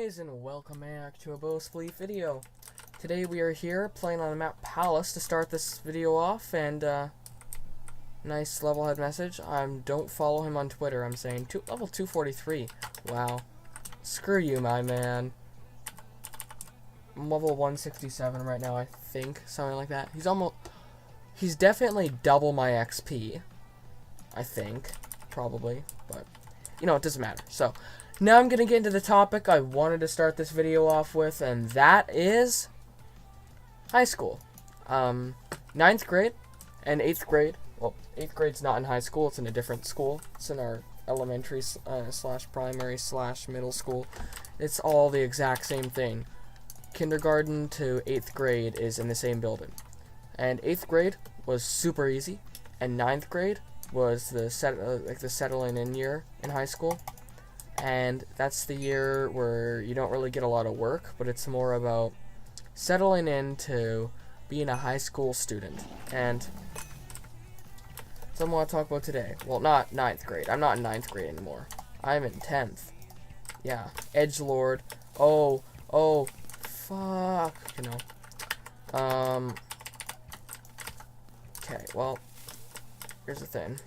guys, and welcome back to a BowSpleef video. Today we are here playing on the map Palace to start this video off, and nice level head message. Don't follow him on Twitter. I'm saying level 243. Wow. Screw you, my man. I'm level 167 right now, I think, something like that. He's definitely double my XP. I think, probably, but you know, it doesn't matter. So now I'm gonna get into the topic I wanted to start this video off with, and that is high school. 9th grade and 8th grade. Well, 8th grade's not in high school, it's in a different school. It's in our elementary slash primary slash middle school. It's all the exact same thing. Kindergarten to 8th grade is in the same building. And 8th grade was super easy, and 9th grade was the settling in year in high school. And that's the year where you don't really get a lot of work, but it's more about settling into being a high school student. And something I want to talk about today. Well, not 9th grade. I'm not in 9th grade anymore. I'm in 10th. Yeah. Edgelord. Oh, fuck. You know. Okay, well, here's the thing.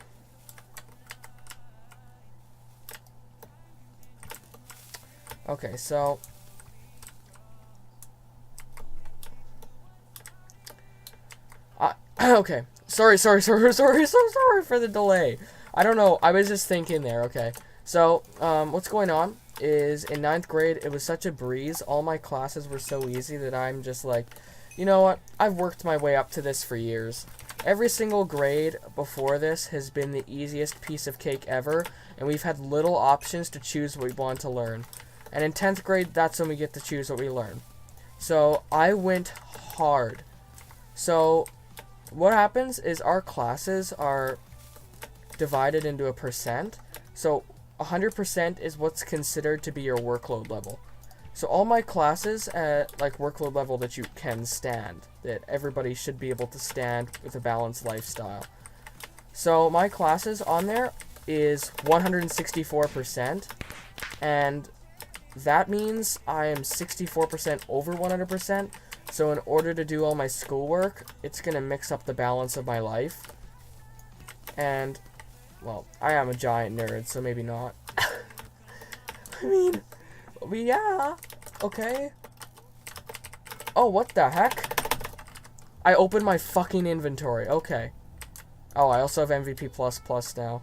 Okay, so okay. Sorry for the delay. I don't know. I was just thinking there. Okay. So, what's going on is in 9th grade, it was such a breeze. All my classes were so easy that I'm just like, you know what? I've worked my way up to this for years. Every single grade before this has been the easiest piece of cake ever, and we've had little options to choose what we want to learn. And in 10th grade, that's when we get to choose what we learn. So I went hard. So what happens is our classes are divided into a percent. So 100% is what's considered to be your workload level. So all my classes at like workload level that you can stand, that everybody should be able to stand with a balanced lifestyle. So my classes on there is 164%, and that means I am 64% over 100%. So in order to do all my schoolwork, it's gonna mix up the balance of my life. And well, I am a giant nerd, so maybe not. I mean, yeah, okay. Oh, what the heck? I opened my fucking inventory. Okay. Oh, I also have MVP++ now.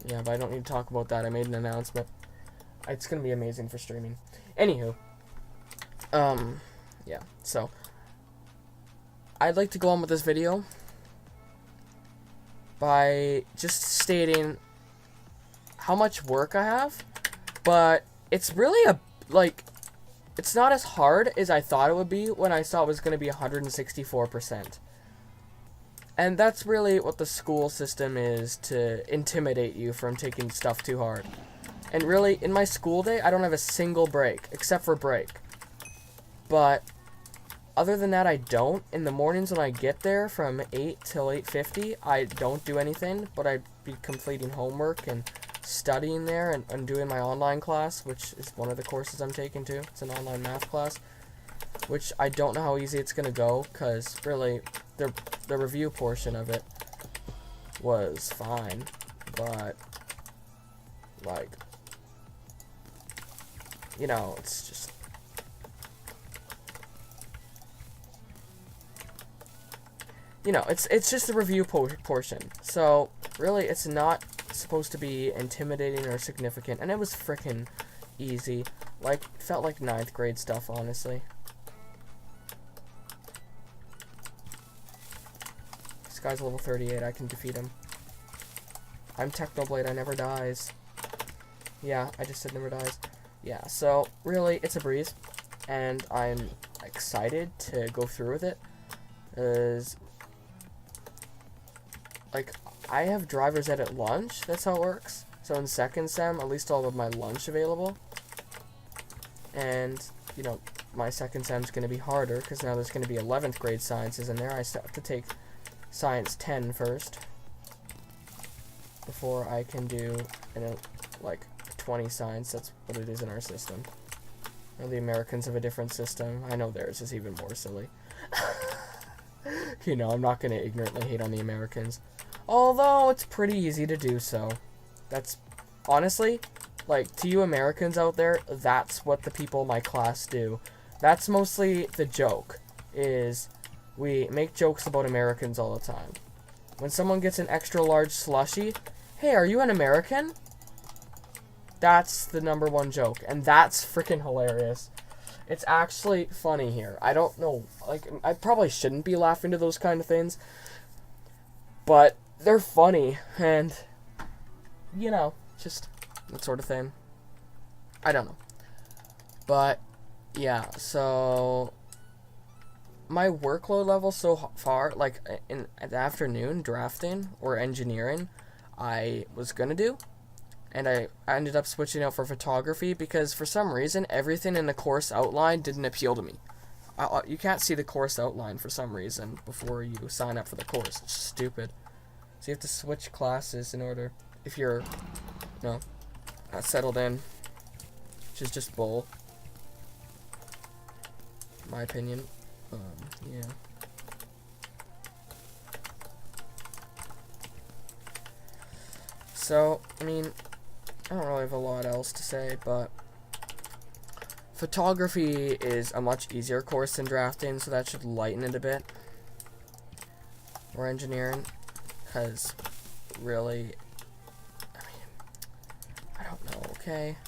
Yeah, but I don't need to talk about that. I made an announcement. It's gonna be amazing for streaming. Anywho. Yeah, so I'd like to go on with this video by just stating how much work I have, but it's really it's not as hard as I thought it would be when I saw it was going to be 164%. And that's really what the school system is, to intimidate you from taking stuff too hard. And really, in my school day, I don't have a single break, except for break. But other than that, I don't. In the mornings when I get there from 8 till 8:50, I don't do anything, but I'd be completing homework and studying there and doing my online class, which is one of the courses I'm taking too. It's an online math class, which I don't know how easy it's going to go, because really, the review portion of it was fine, but like, you know, it's just, you know, it's just the review portion. So really, it's not supposed to be intimidating or significant, and it was freaking easy. Like, felt like 9th grade stuff, honestly. This guy's level 38. I can defeat him. I'm Technoblade. I never dies. Yeah, I just said never dies. Yeah, so really, it's a breeze, and I'm excited to go through with it. Like, I have driver's ed at lunch. That's how it works. So in 2nd sem, at least I'll have my lunch available. And, you know, my 2nd sem's going to be harder, because now there's going to be 11th grade sciences in there. I still have to take Science 10 first before I can do, like, 20 science. That's what it is in our system. Or the Americans have a different system. I know theirs is even more silly. You know, I'm not going to ignorantly hate on the Americans. Although, it's pretty easy to do so. That's, honestly, like, to you Americans out there, that's what the people in my class do. That's mostly the joke, is we make jokes about Americans all the time. When someone gets an extra large slushie, hey, are you an American? That's the #1 joke, and that's freaking hilarious. It's actually funny here. I don't know, like, I probably shouldn't be laughing to those kind of things, but they're funny, and, you know, just that sort of thing. I don't know. But, yeah, so my workload level so far, like, in the afternoon, drafting or engineering, I was gonna do. And I ended up switching out for photography because for some reason everything in the course outline didn't appeal to me. You can't see the course outline for some reason before you sign up for the course. It's stupid. So you have to switch classes in order, if you're, you know, not settled in, which is just bull, in my opinion. Yeah. So, I mean, I don't really have a lot else to say, but photography is a much easier course than drafting, so that should lighten it a bit. Or engineering, because really, I mean, I don't know, okay?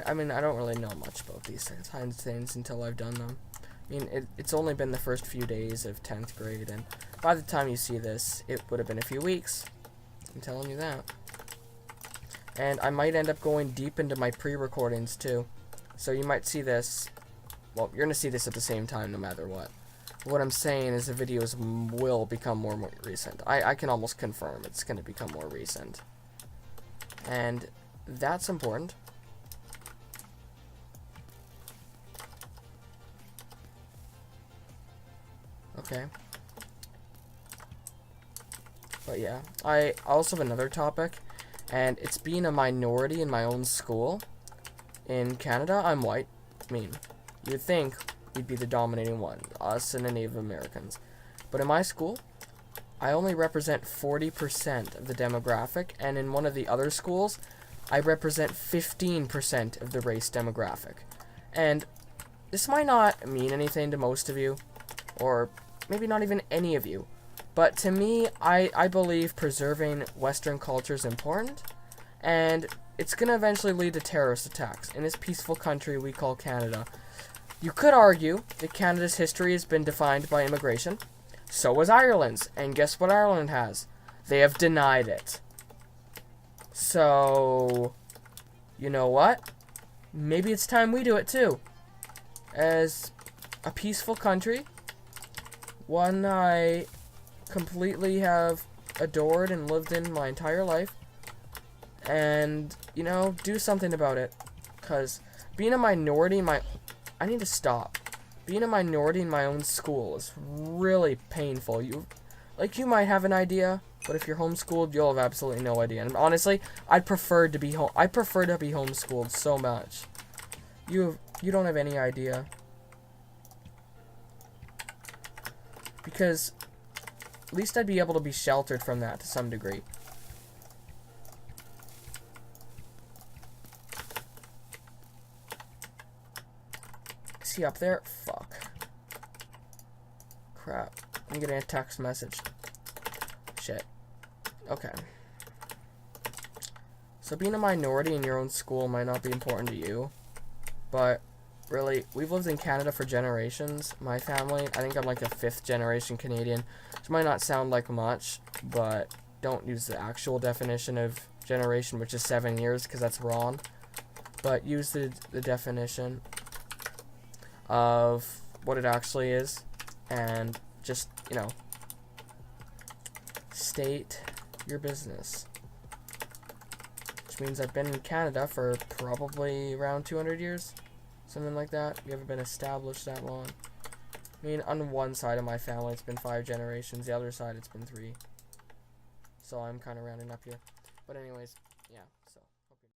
I mean, I don't really know much about these kinds of things until I've done them. I mean, it's only been the first few days of 10th grade, and by the time you see this, it would have been a few weeks. I'm telling you that. And I might end up going deep into my pre-recordings, too. So you might see this, well, you're going to see this at the same time no matter what. What I'm saying is the videos will become more and more recent. I can almost confirm it's going to become more recent. And that's important. Okay. But yeah, I also have another topic, and it's being a minority in my own school. In Canada, I'm white. I mean, you'd think we'd be the dominating one, us and the Native Americans. But in my school, I only represent 40% of the demographic, and in one of the other schools, I represent 15% of the race demographic. And this might not mean anything to most of you, or maybe not even any of you. But to me, I believe preserving Western culture is important, and it's going to eventually lead to terrorist attacks in this peaceful country we call Canada. You could argue that Canada's history has been defined by immigration. So was Ireland's, and guess what Ireland has? They have denied it. So, you know what? Maybe it's time we do it too. As a peaceful country, one I completely have adored and lived in my entire life, and, you know, do something about it, because being a minority in I need to stop. Being a minority in my own school is really painful. You might have an idea, but if you're homeschooled, you'll have absolutely no idea. And honestly, I prefer to be homeschooled so much. You don't have any idea. Because at least I'd be able to be sheltered from that to some degree. Is he up there? Fuck. Crap. I'm getting a text message. Shit. Okay. So being a minority in your own school might not be important to you, but really, we've lived in Canada for generations. My family, I think I'm like a 5th generation Canadian, which might not sound like much, but don't use the actual definition of generation, which is 7 years, because that's wrong. But use the definition of what it actually is, and just, you know, state your business. Which means I've been in Canada for probably around 200 years. Something like that. We haven't been established that long. I mean, on one side of my family, it's been 5 generations. The other side, it's been 3. So I'm kind of rounding up here. But anyways, yeah.